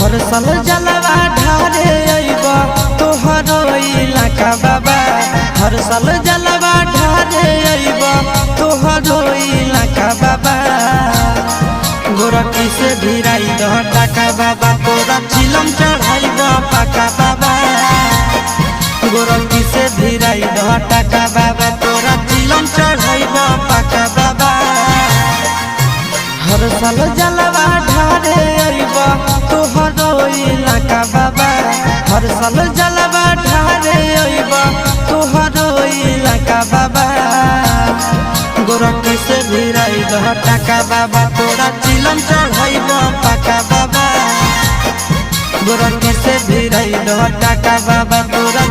हर साल जलवा ढारे अइबा तोहरो इलाका बाबा। हर साल जलवा ढारे अइबा तोहरो इलाका बाबा। गोरखी से भिराई दह टाका बाबा, तोरा चिलम चढ़ाइब पाका बाबा। गोरखी से भिराई दह टाका बाबा, तोरा चिलम चढ़ाइब पाका बाबा। हर साल जलवा ढारे अइबा तोहरो इलाका बाबा। हर साल जलवा ढारे अइबा तोहरो इलाका बाबा। गोरखी से भिराई दह टाका बाबा, तोरा चिलम चढ़ाइब पाका बाबा। गोरखी से भिराई दह टाका बाबा, तोरा